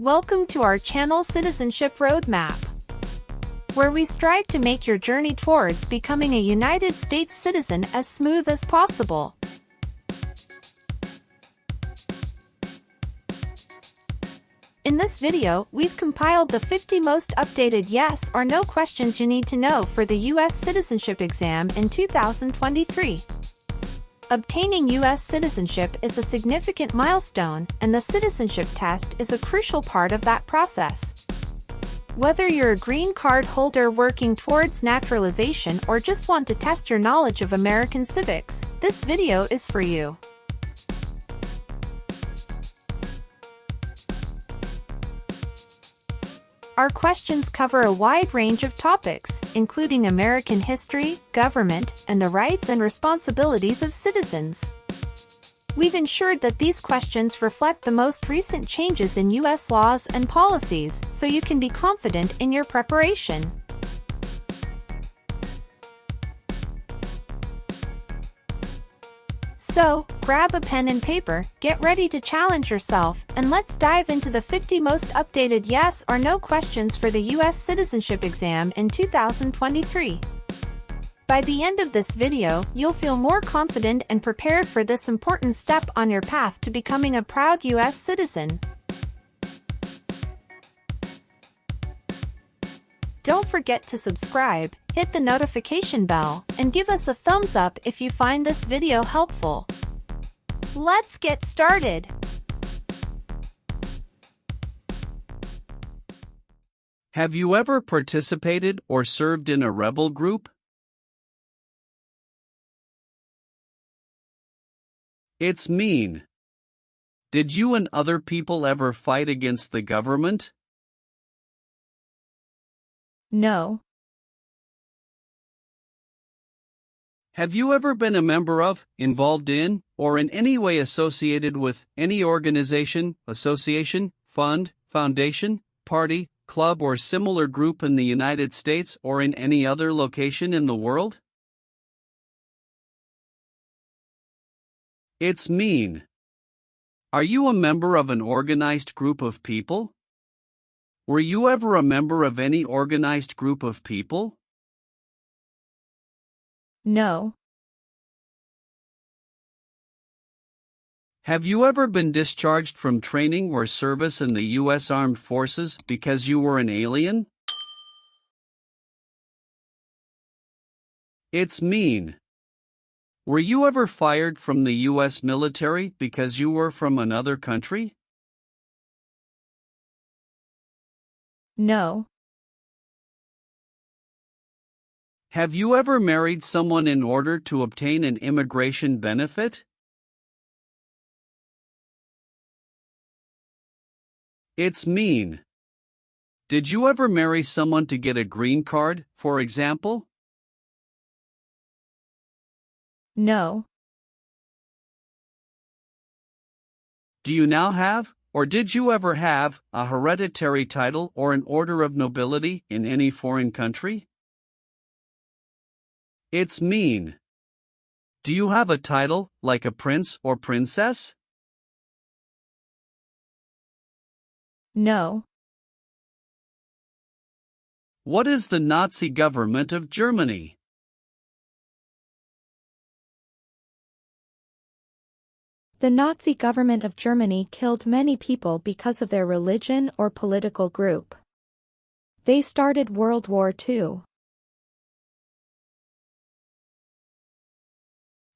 Welcome to our channel Citizenship Roadmap, where we strive to make your journey towards becoming a United States citizen as smooth as possible. In this video, we've compiled the 50 most updated yes or no questions you need to know for the U.S. citizenship exam in 2023. Obtaining U.S. citizenship is a significant milestone, and the citizenship test is a crucial part of that process. Whether you're a green card holder working towards naturalization or just want to test your knowledge of American civics, this video is for you. Our questions cover a wide range of topics, including American history, government, and the rights and responsibilities of citizens. We've ensured that these questions reflect the most recent changes in U.S. laws and policies, so you can be confident in your preparation. So, grab a pen and paper, get ready to challenge yourself, and let's dive into the 50 most updated yes or no questions for the U.S. citizenship exam in 2023. By the end of this video, you'll feel more confident and prepared for this important step on your path to becoming a proud U.S. citizen. Don't forget to subscribe, hit the notification bell, and give us a thumbs up if you find this video helpful. Let's get started! Have you ever participated or served in a rebel group? It's mean. Did you and other people ever fight against the government? No. Have you ever been a member of, involved in, or in any way associated with any organization, association, fund, foundation, party, club, or similar group in the United States or in any other location in the world? It's mean. Are you a member of an organized group of people? Were you ever a member of any organized group of people? No. Have you ever been discharged from training or service in the U.S. Armed Forces because you were an alien? It's mean. Were you ever fired from the U.S. military because you were from another country? No. Have you ever married someone in order to obtain an immigration benefit? It's mean. Did you ever marry someone to get a green card, for example? No. Do you now have, or did you ever have, a hereditary title or an order of nobility in any foreign country? It's mean. Do you have a title, like a prince or princess? No. What is the Nazi government of Germany? The Nazi government of Germany killed many people because of their religion or political group. They started World War II.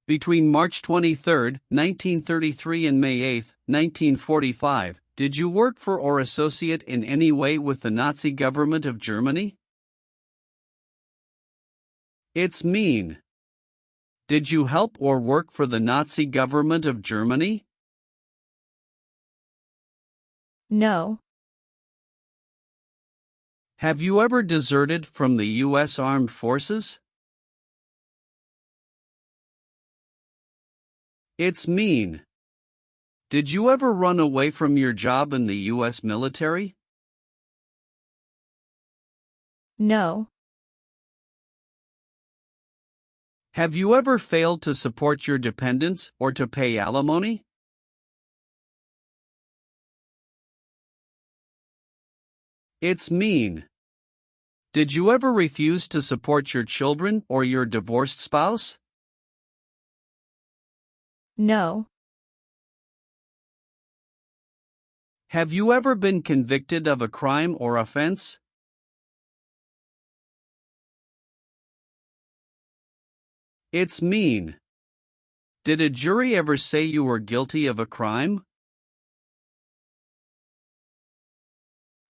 Between March 23, 1933 and May 8, 1945, did you work for or associate in any way with the Nazi government of Germany? It's mean. Did you help or work for the Nazi government of Germany? No. Have you ever deserted from the U.S. Armed Forces? It's mean. Did you ever run away from your job in the U.S. military? No. Have you ever failed to support your dependents or to pay alimony? It's mean. Did you ever refuse to support your children or your divorced spouse? No. Have you ever been convicted of a crime or offense? It's mean. Did a jury ever say you were guilty of a crime?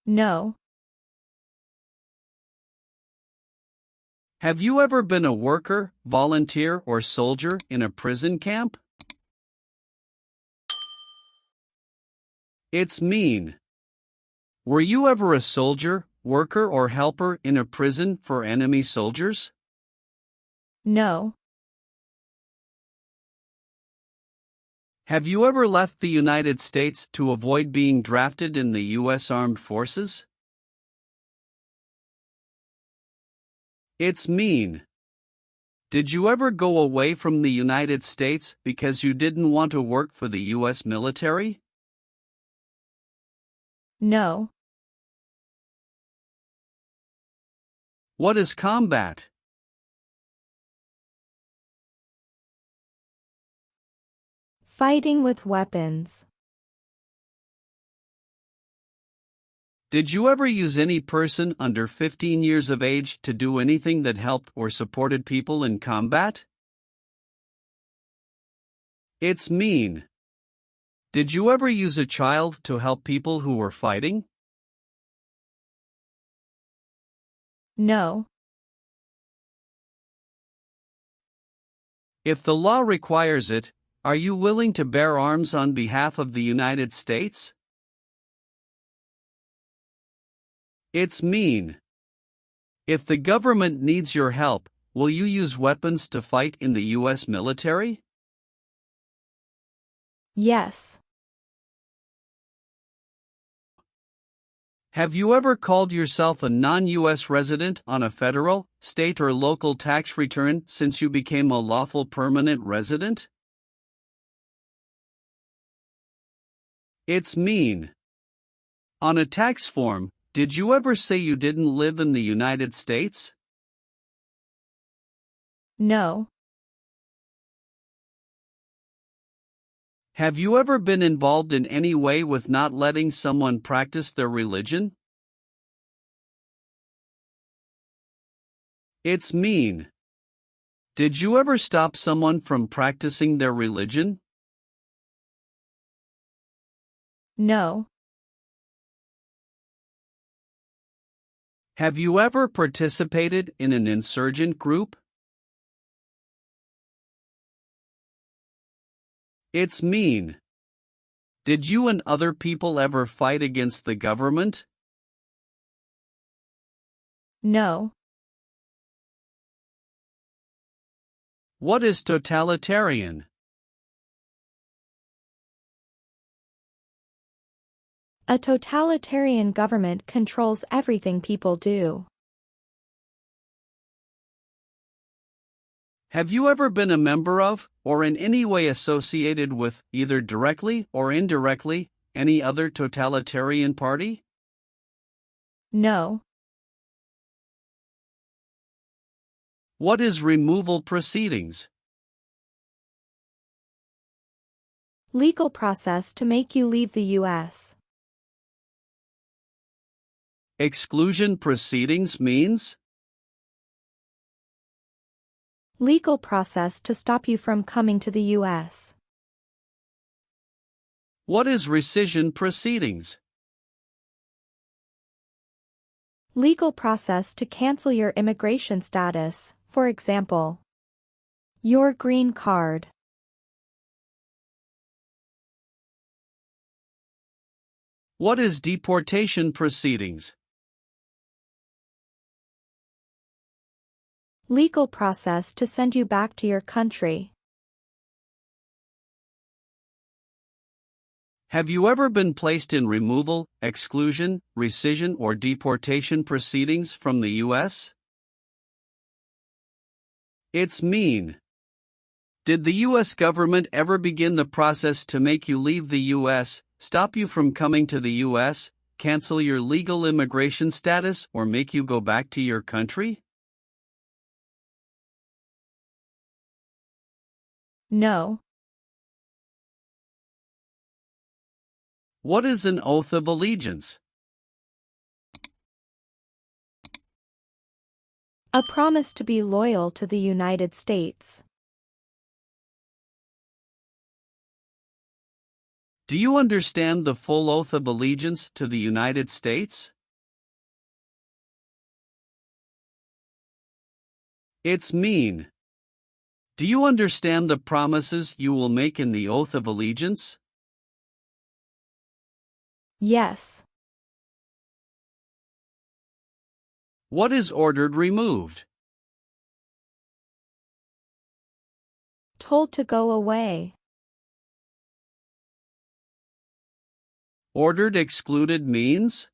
No. Have you ever been a worker, volunteer, or soldier in a prison camp? It's mean. Were you ever a soldier, worker, or helper in a prison for enemy soldiers? No. Have you ever left the United States to avoid being drafted in the U.S. Armed Forces? It's mean. Did you ever go away from the United States because you didn't want to work for the U.S. military? No. What is combat? Fighting with weapons. Did you ever use any person under 15 years of age to do anything that helped or supported people in combat? It's mean. Did you ever use a child to help people who were fighting? No. If the law requires it, are you willing to bear arms on behalf of the United States? It's mean. If the government needs your help, will you use weapons to fight in the U.S. military? Yes. Have you ever called yourself a non-U.S. resident on a federal, state, or local tax return since you became a lawful permanent resident? It's mean. On a tax form, did you ever say you didn't live in the United States? No. Have you ever been involved in any way with not letting someone practice their religion? It's mean. Did you ever stop someone from practicing their religion? No. Have you ever participated in an insurgent group? It's mean. Did you and other people ever fight against the government? No. What is totalitarian? A totalitarian government controls everything people do. Have you ever been a member of, or in any way associated with, either directly or indirectly, any other totalitarian party? No. What is removal proceedings? Legal process to make you leave the U.S. Exclusion proceedings means? Legal process to stop you from coming to the U.S. What is rescission proceedings? Legal process to cancel your immigration status, for example, your green card. What is deportation proceedings? Legal process to send you back to your country. Have you ever been placed in removal, exclusion, rescission, or deportation proceedings from the U.S.? It's mean. Did the U.S. government ever begin the process to make you leave the U.S., stop you from coming to the U.S., cancel your legal immigration status or make you go back to your country? No. What is an oath of allegiance? A promise to be loyal to the United States. Do you understand the full oath of allegiance to the United States? It's mean. Do you understand the promises you will make in the oath of allegiance? Yes. What is ordered removed? Told to go away. Ordered excluded means?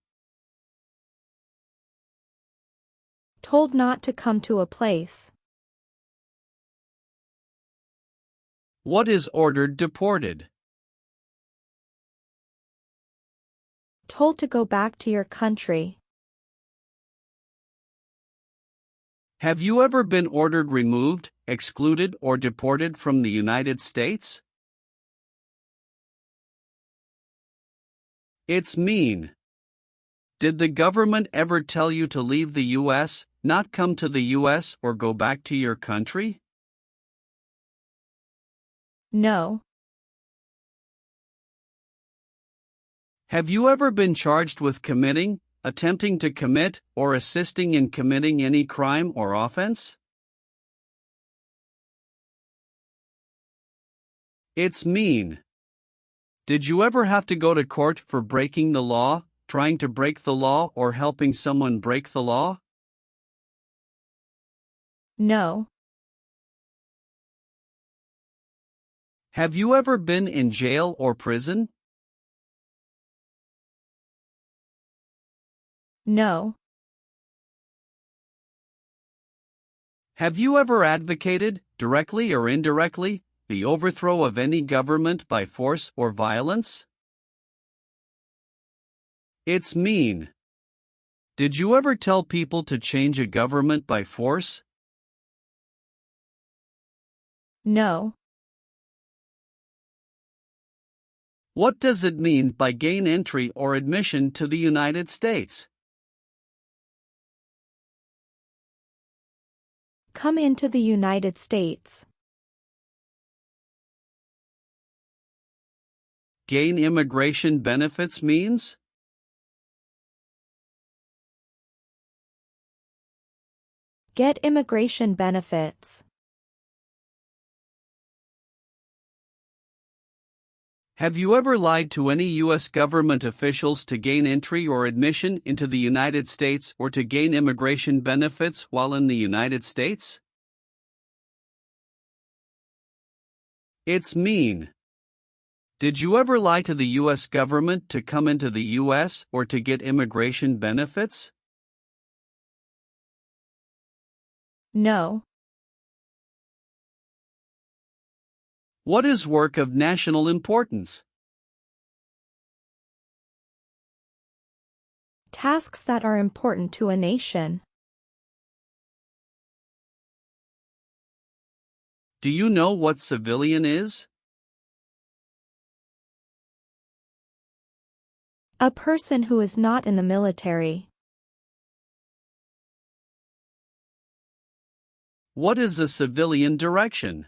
Told not to come to a place. What is ordered deported? Told to go back to your country. Have you ever been ordered removed, excluded, or deported from the United States? It's mean. Did the government ever tell you to leave the U.S., not come to the U.S., or go back to your country? No. Have you ever been charged with committing, attempting to commit, or assisting in committing any crime or offense? It's mean. Did you ever have to go to court for breaking the law, trying to break the law, or helping someone break the law? No. Have you ever been in jail or prison? No. Have you ever advocated, directly or indirectly, the overthrow of any government by force or violence? It's mean. Did you ever tell people to change a government by force? No. What does it mean by gain entry or admission to the United States? Come into the United States. Gain immigration benefits means? Get immigration benefits. Have you ever lied to any U.S. government officials to gain entry or admission into the United States or to gain immigration benefits while in the United States? It's mean. Did you ever lie to the U.S. government to come into the U.S. or to get immigration benefits? No. What is work of national importance? Tasks that are important to a nation. Do you know what civilian is? A person who is not in the military. What is a civilian direction?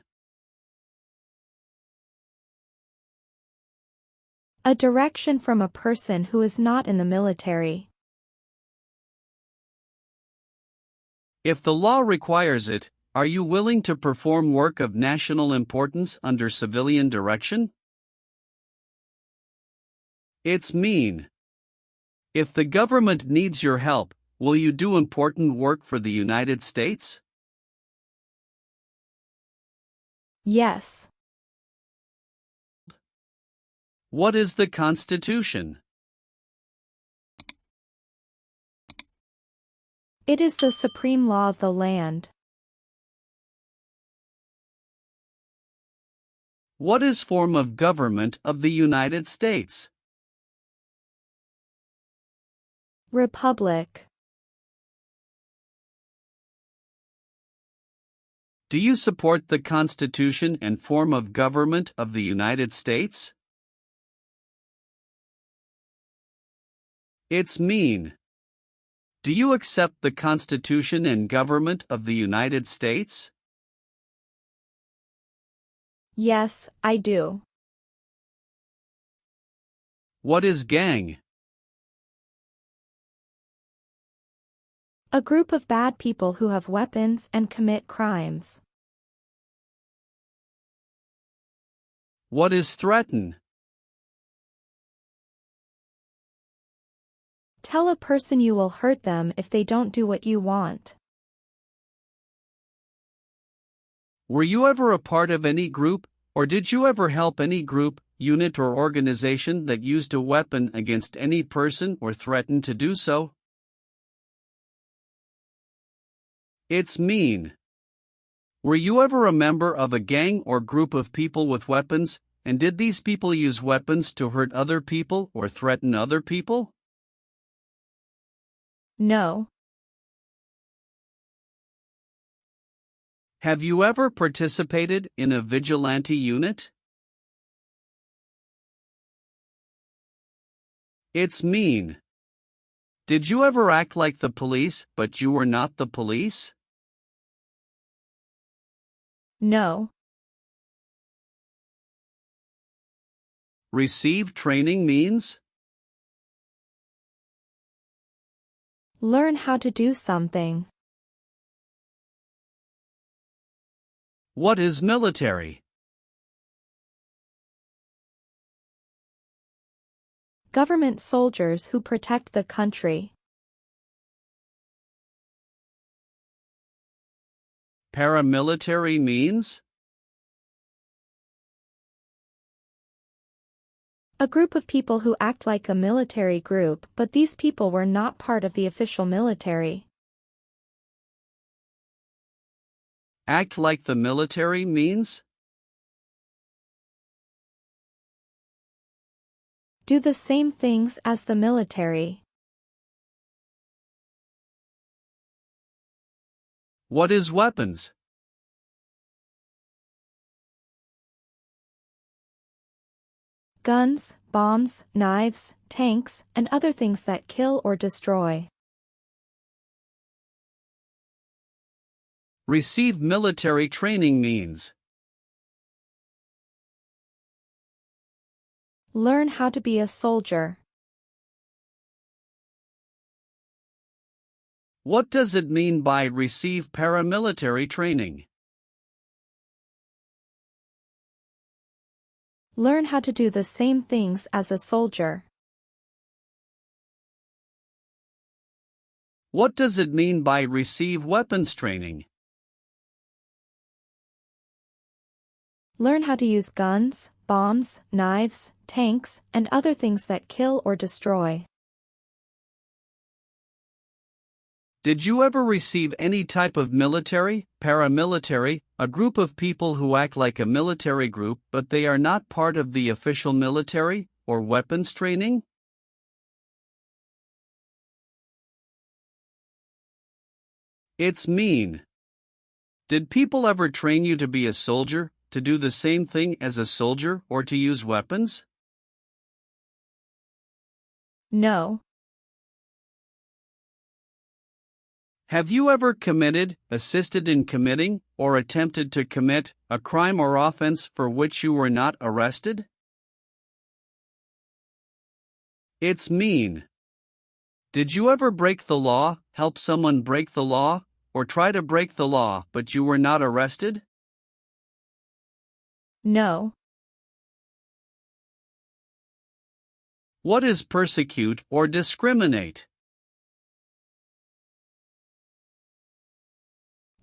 A direction from a person who is not in the military. If the law requires it, are you willing to perform work of national importance under civilian direction? It's mean. If the government needs your help, will you do important work for the United States? Yes. What is the Constitution? It is the supreme law of the land. What is form of government of the United States? Republic. Do you support the Constitution and form of government of the United States? It's mean. Do you accept the Constitution and government of the United States? Yes, I do. What is gang? A group of bad people who have weapons and commit crimes. What is threaten? Tell a person you will hurt them if they don't do what you want. Were you ever a part of any group, or did you ever help any group, unit or organization that used a weapon against any person or threatened to do so? It's mean. Were you ever a member of a gang or group of people with weapons, and did these people use weapons to hurt other people or threaten other people? No. Have you ever participated in a vigilante unit? It's mean. Did you ever act like the police, but you were not the police? No. Receive training means? Learn how to do something. What is military? Government soldiers who protect the country. Paramilitary means? A group of people who act like a military group, but these people were not part of the official military. Act like the military means? Do the same things as the military. What is weapons? Guns, bombs, knives, tanks, and other things that kill or destroy. Receive military training means? Learn how to be a soldier. What does it mean by receive paramilitary training? Learn how to do the same things as a soldier. What does it mean by receive weapons training? Learn how to use guns, bombs, knives, tanks, and other things that kill or destroy. Did you ever receive any type of military, paramilitary, a group of people who act like a military group but they are not part of the official military, or weapons training? It's mean. Did people ever train you to be a soldier, to do the same thing as a soldier, or to use weapons? No. Have you ever committed, assisted in committing, or attempted to commit a crime or offense for which you were not arrested? It's mean. Did you ever break the law, help someone break the law, or try to break the law but you were not arrested? No. What is persecute or discriminate?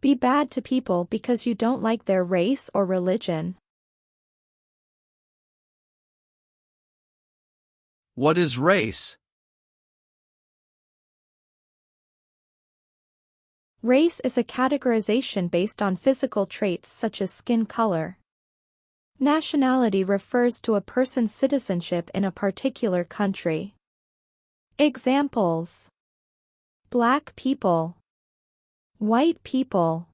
Be bad to people because you don't like their race or religion. What is race? Race is a categorization based on physical traits such as skin color. Nationality refers to a person's citizenship in a particular country. Examples: Black people, white people,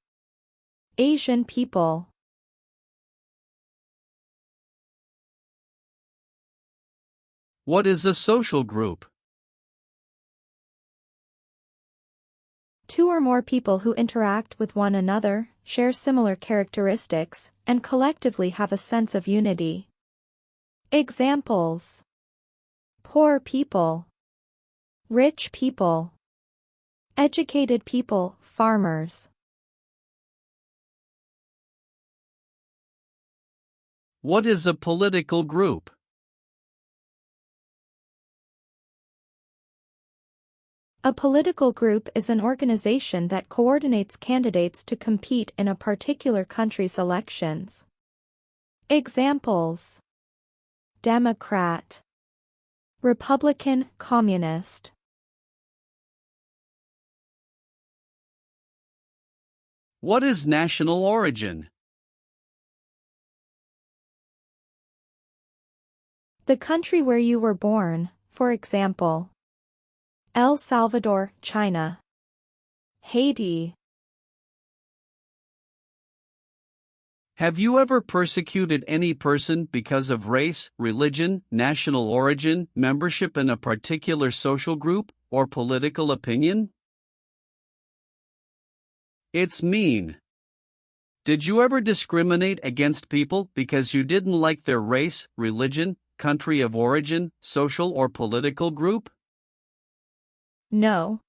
Asian people. What is a social group? Two or more people who interact with one another, share similar characteristics, and collectively have a sense of unity. Examples: poor people, rich people, educated people, farmers. What is a political group? A political group is an organization that coordinates candidates to compete in a particular country's elections. Examples: Democrat, Republican, Communist. What is national origin? The country where you were born, for example, El Salvador, China, Haiti. Have you ever persecuted any person because of race, religion, national origin, membership in a particular social group, or political opinion? It's mean. Did you ever discriminate against people because you didn't like their race, religion, country of origin, social or political group? No.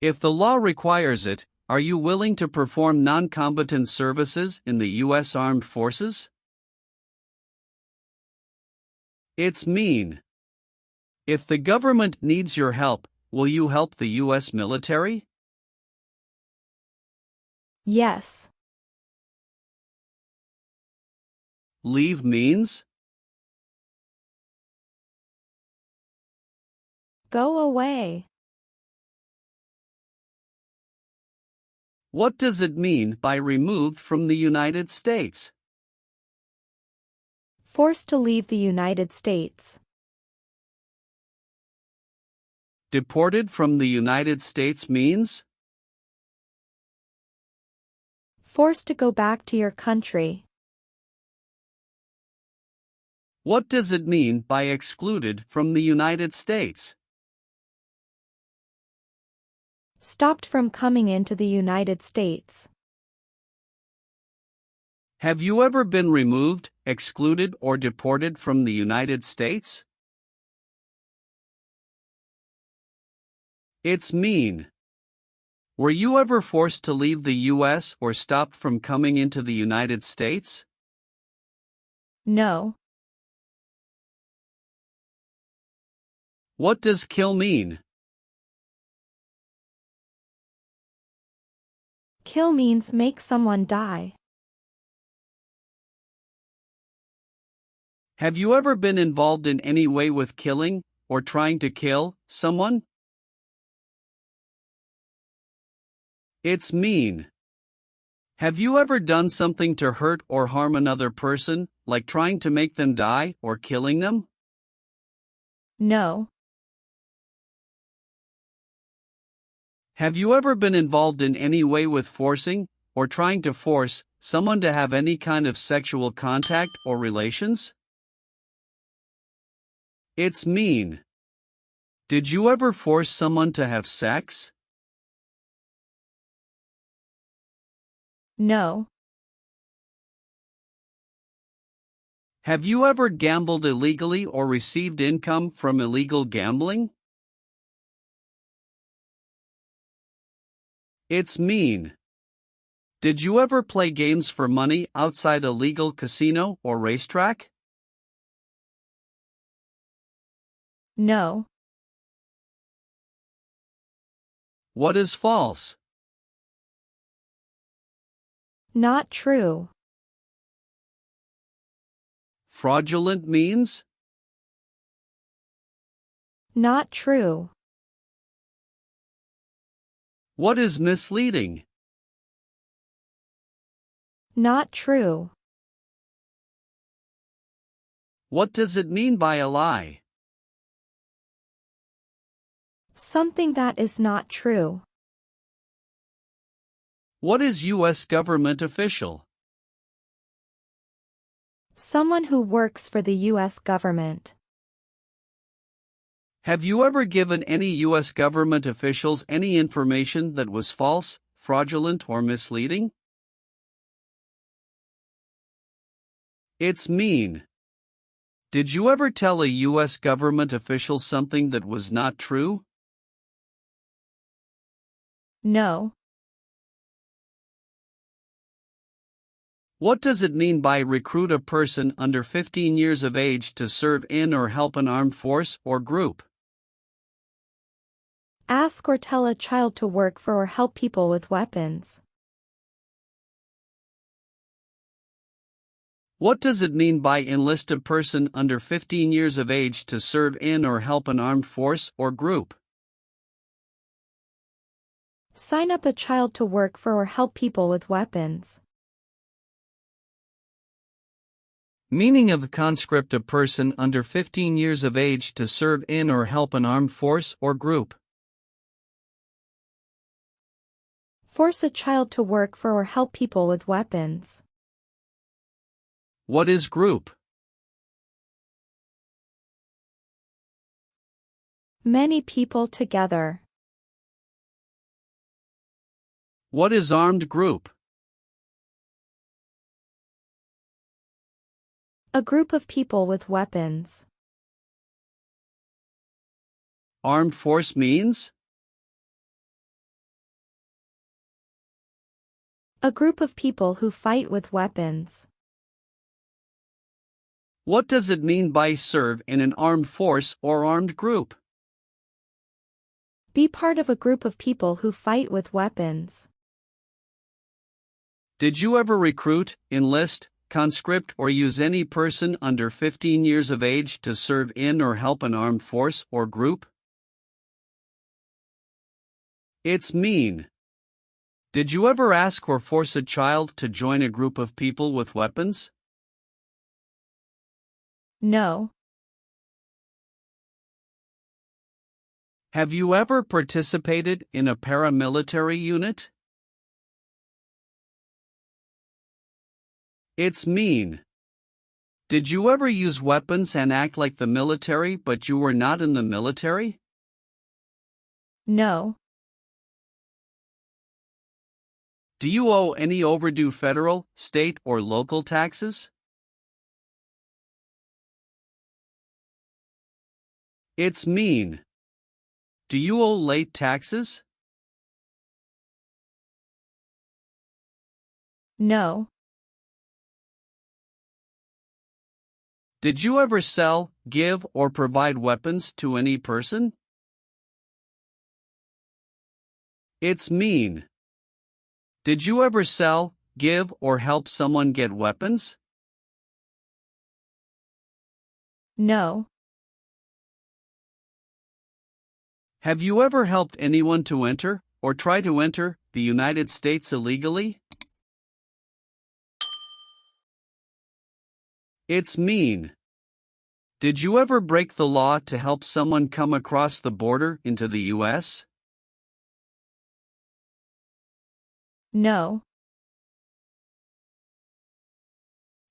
If the law requires it, are you willing to perform non-combatant services in the U.S. Armed Forces? It's mean. If the government needs your help, will you help the U.S. military? Yes. Leave means? Go away. What does it mean by removed from the United States? Forced to leave the United States. Deported from the United States means? Forced to go back to your country. What does it mean by excluded from the United States? Stopped from coming into the United States. Have you ever been removed, excluded, or deported from the United States? It's mean. Were you ever forced to leave the U.S. or stopped from coming into the United States? No. What does kill mean? Kill means make someone die. Have you ever been involved in any way with killing, or trying to kill, someone? It's mean. Have you ever done something to hurt or harm another person, like trying to make them die or killing them? No. Have you ever been involved in any way with forcing, or trying to force, someone to have any kind of sexual contact or relations? It's mean. Did you ever force someone to have sex? No. Have you ever gambled illegally or received income from illegal gambling? It's mean. Did you ever play games for money outside a legal casino or racetrack? No. What is false? Not true. Fraudulent means? Not true. What is misleading? Not true. What does it mean by a lie? Something that is not true. What is U.S. government official? Someone who works for the U.S. government. Have you ever given any U.S. government officials any information that was false, fraudulent, or misleading? It's mean. Did you ever tell a U.S. government official something that was not true? No. What does it mean by recruit a person under 15 years of age to serve in or help an armed force or group? Ask or tell a child to work for or help people with weapons. What does it mean by enlist a person under 15 years of age to serve in or help an armed force or group? Sign up a child to work for or help people with weapons. Meaning of the conscript: a person under 15 years of age to serve in or help an armed force or group. Force a child to work for or help people with weapons. What is group? Many people together. What is armed group? A group of people with weapons. Armed force means? A group of people who fight with weapons. What does it mean by serve in an armed force or armed group? Be part of a group of people who fight with weapons. Did you ever recruit, enlist, conscript, or use any person under 15 years of age to serve in or help an armed force or group? It's mean. Did you ever ask or force a child to join a group of people with weapons? No. Have you ever participated in a paramilitary unit? It's mean. Did you ever use weapons and act like the military but you were not in the military? No. Do you owe any overdue federal, state, or local taxes? It's mean. Do you owe late taxes? No. Did you ever sell, give, or provide weapons to any person? It's mean. Did you ever sell, give, or help someone get weapons? No. Have you ever helped anyone to enter, or try to enter, the United States illegally? It's mean. Did you ever break the law to help someone come across the border into the U.S.? No.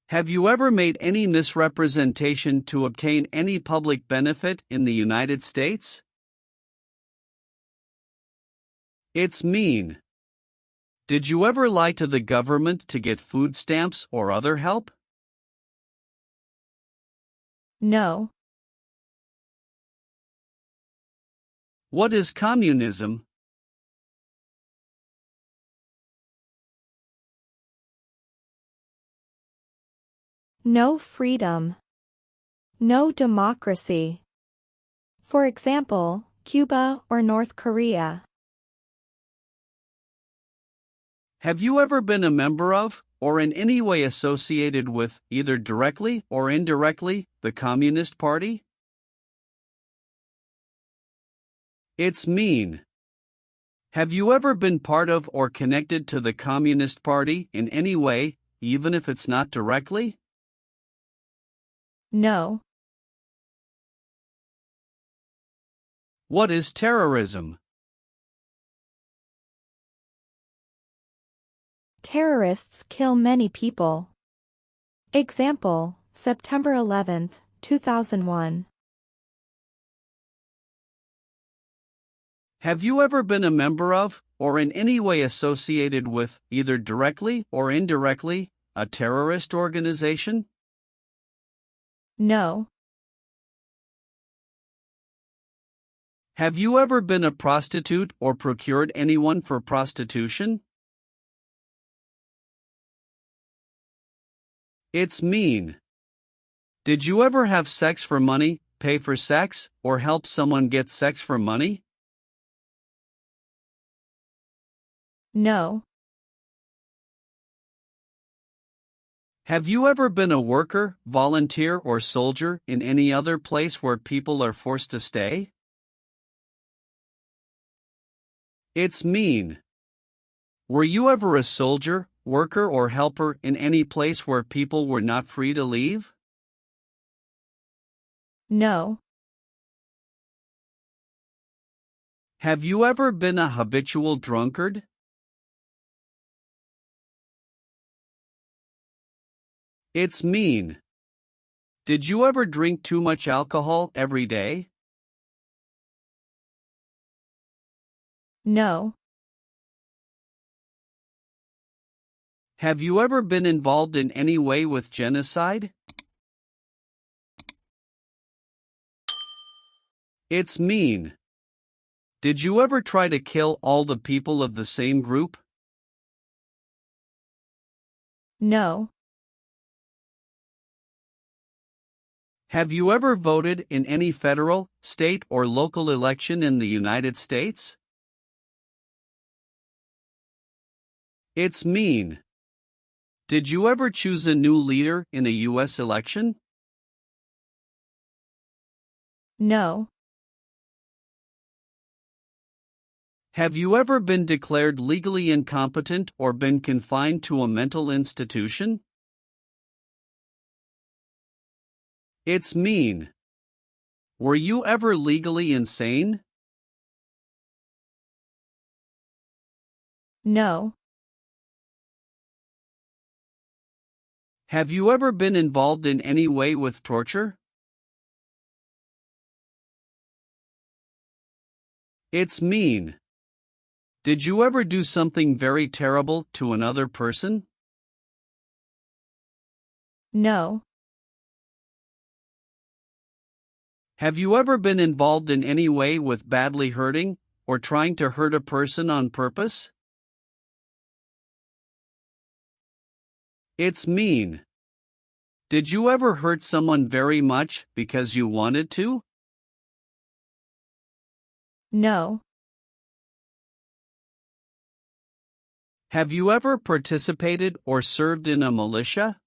Have you ever made any misrepresentation to obtain any public benefit in the United States? It's mean. Did you ever lie to the government to get food stamps or other help? No. What is communism? No freedom. No democracy. For example, Cuba or North Korea. Have you ever been a member of, or in any way associated with, either directly or indirectly, the Communist Party? It's mean. Have you ever been part of or connected to the Communist Party in any way, even if it's not directly? No. What is terrorism? Terrorists kill many people. Example, September 11, 2001. Have you ever been a member of, or in any way associated with, either directly or indirectly, a terrorist organization? No. Have you ever been a prostitute or procured anyone for prostitution? It's mean. Did you ever have sex for money, pay for sex, or help someone get sex for money? No. Have you ever been a worker, volunteer, or soldier in any other place where people are forced to stay? It's mean. Were you ever a soldier, worker, or helper in any place where people were not free to leave? No. Have you ever been a habitual drunkard? It's mean. Did you ever drink too much alcohol every day? No. Have you ever been involved in any way with genocide? It's mean. Did you ever try to kill all the people of the same group? No. Have you ever voted in any federal, state, or local election in the United States? It's mean. Did you ever choose a new leader in a U.S. election? No. Have you ever been declared legally incompetent or been confined to a mental institution? It's mean. Were you ever legally insane? No. Have you ever been involved in any way with torture? It's mean. Did you ever do something very terrible to another person? No. Have you ever been involved in any way with badly hurting, or trying to hurt a person on purpose? It's mean. Did you ever hurt someone very much because you wanted to? No. Have you ever participated or served in a militia?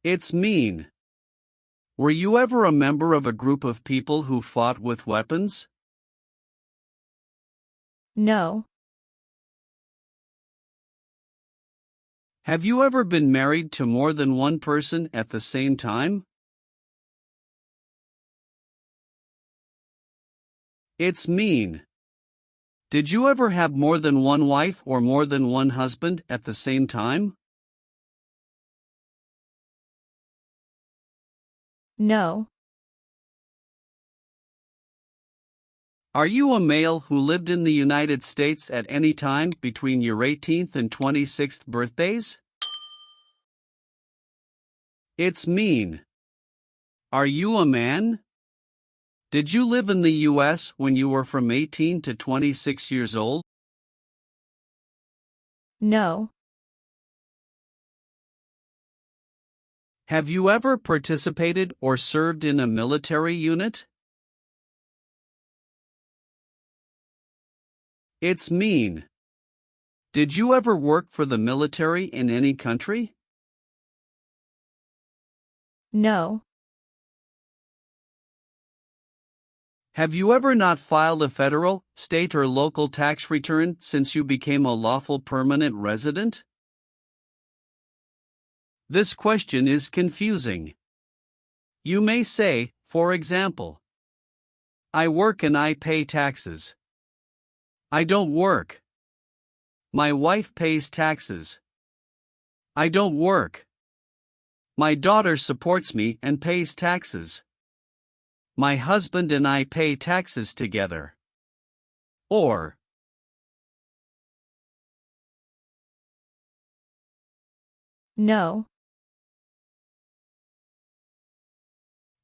It's mean. Were you ever a member of a group of people who fought with weapons? No. Have you ever been married to more than one person at the same time? It's mean. Did you ever have more than one wife or more than one husband at the same time? No. Are you a male who lived in the United States at any time between your 18th and 26th birthdays? It's mean. Are you a man? Did you live in the U.S. when you were from 18 to 26 years old? No. Have you ever participated or served in a military unit? It's mean. Did you ever work for the military in any country? No. Have you ever not filed a federal, state, or local tax return since you became a lawful permanent resident? This question is confusing. You may say, For example, I work and I pay taxes. I don't work. My wife pays taxes. I don't work. My daughter supports me and pays taxes. My husband and I pay taxes together. Or, No.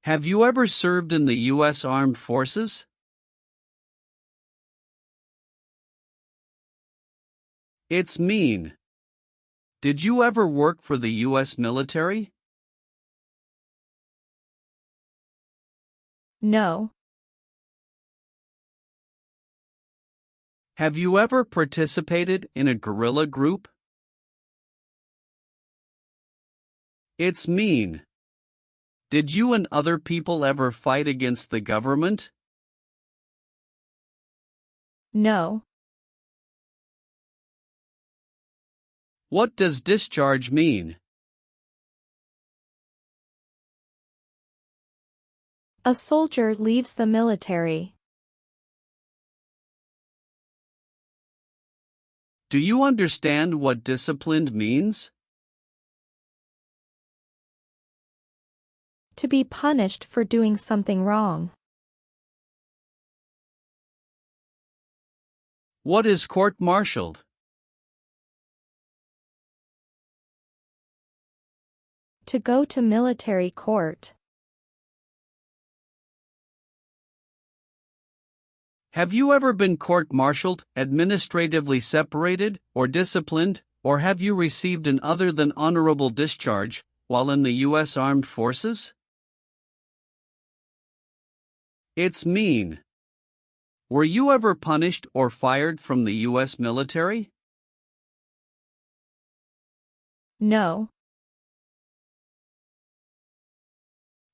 have you ever served in the U.S. Armed Forces? It's mean. Did you ever work for the U.S. military? No. Have you ever participated in a guerrilla group? It's mean. Did you and other people ever fight against the government? No. What does discharge mean? A soldier leaves the military. Do you understand what disciplined means? To be punished for doing something wrong. What is court-martialed? To go to military court. Have you ever been court-martialed, administratively separated, or disciplined, or have you received an other than honorable discharge while in the U.S. Armed Forces? It's mean. Were you ever punished or fired from the U.S. military? No.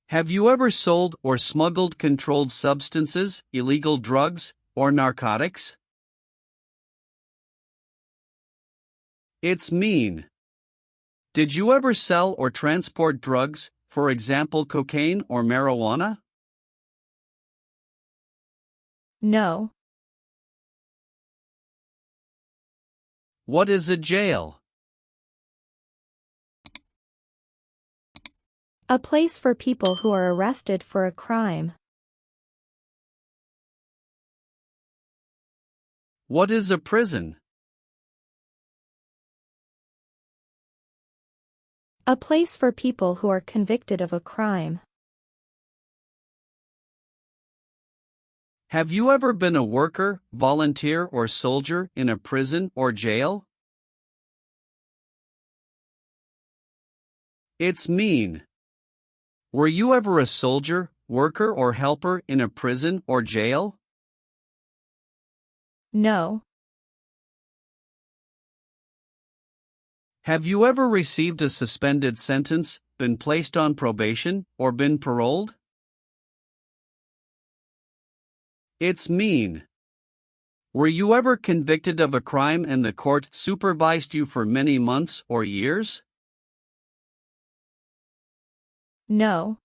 Have you ever sold or smuggled controlled substances, illegal drugs, or narcotics? It's mean. Did you ever sell or transport drugs, for example cocaine or marijuana? No. What is a jail? A place for people who are arrested for a crime. What is a prison? A place for people who are convicted of a crime. Have you ever been a worker, volunteer, or soldier in a prison or jail? It's mean. Were you ever a soldier, worker, or helper in a prison or jail? No. Have you ever received a suspended sentence, been placed on probation, or been paroled? It's mean. Were you ever convicted of a crime and the court supervised you for many months or years? No.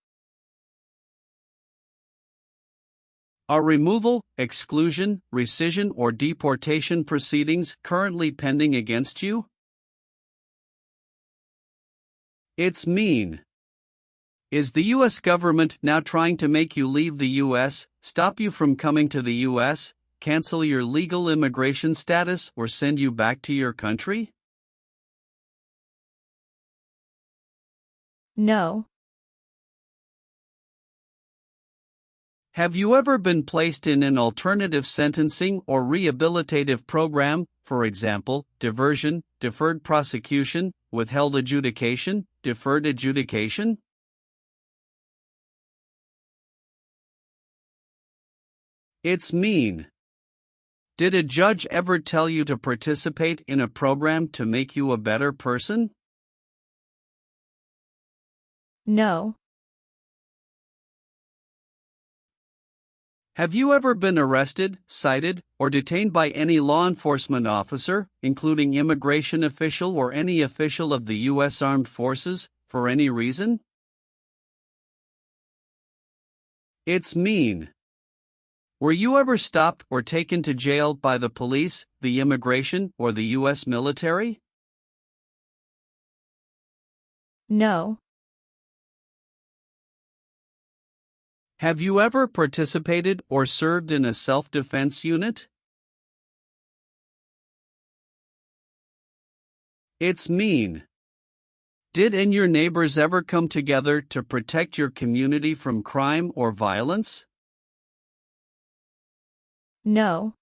Are removal, exclusion, rescission, or deportation proceedings currently pending against you? It's mean. Is the U.S. government now trying to make you leave the U.S., stop you from coming to the U.S., cancel your legal immigration status, or send you back to your country? No. Have you ever been placed in an alternative sentencing or rehabilitative program, for example, diversion, deferred prosecution, withheld adjudication, deferred adjudication? It's mean. Did a judge ever tell you to participate in a program to make you a better person? No. Have you ever been arrested, cited, or detained by any law enforcement officer, including immigration official or any official of the U.S. Armed Forces, for any reason? It's mean. Were you ever stopped or taken to jail by the police, the immigration, or the U.S. military? No. Have you ever participated or served in a self-defense unit? It's mean. Did and your neighbors ever come together to protect your community from crime or violence? No.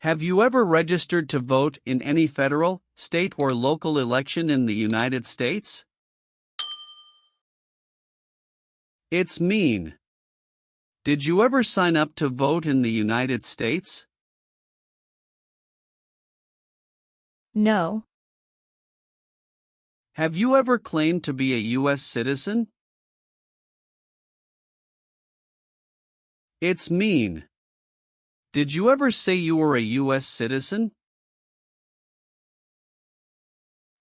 Have you ever registered to vote in any federal, state, or local election in the United States? It's mean. Did you ever sign up to vote in the United States? No. Have you ever claimed to be a U.S. citizen? It's mean. Did you ever say you were a U.S. citizen?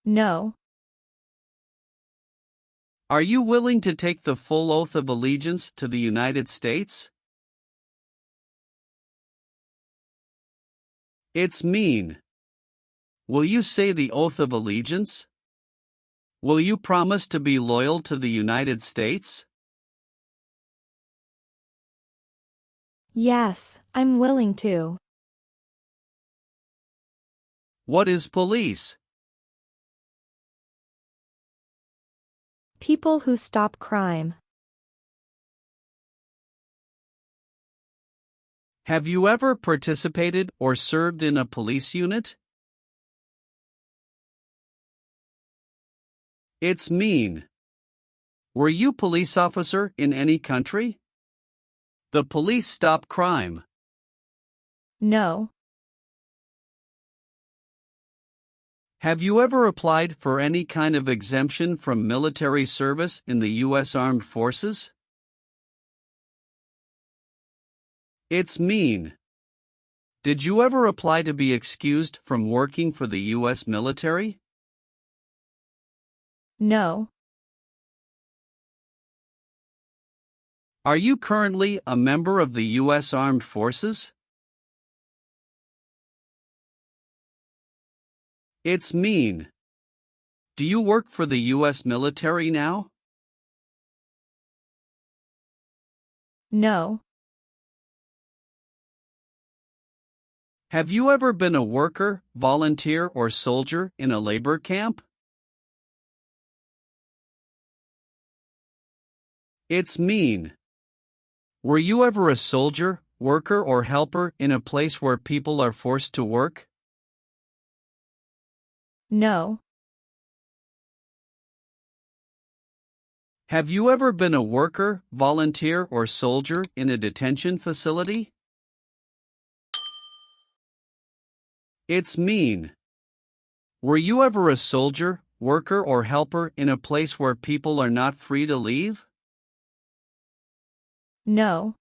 No. Are you willing to take the full oath of allegiance to the United States? It's mean. Will you say the oath of allegiance? Will you promise to be loyal to the United States? Yes, I'm willing to. What is police? People who stop crime. Have you ever participated or served in a police unit? It's mean. Were you police officer in any country? The police stop crime. No. Have you ever applied for any kind of exemption from military service in the U.S. Armed Forces? It's mean. Did you ever apply to be excused from working for the U.S. military? No. Are you currently a member of the U.S. Armed Forces? It's mean. Do you work for the U.S. military now? No. Have you ever been a worker, volunteer, or soldier in a labor camp? It's mean. Were you ever a soldier, worker, or helper in a place where people are forced to work? No. Have you ever been a worker, volunteer, or soldier in a detention facility? It's mean. Were you ever a soldier, worker, or helper in a place where people are not free to leave? No.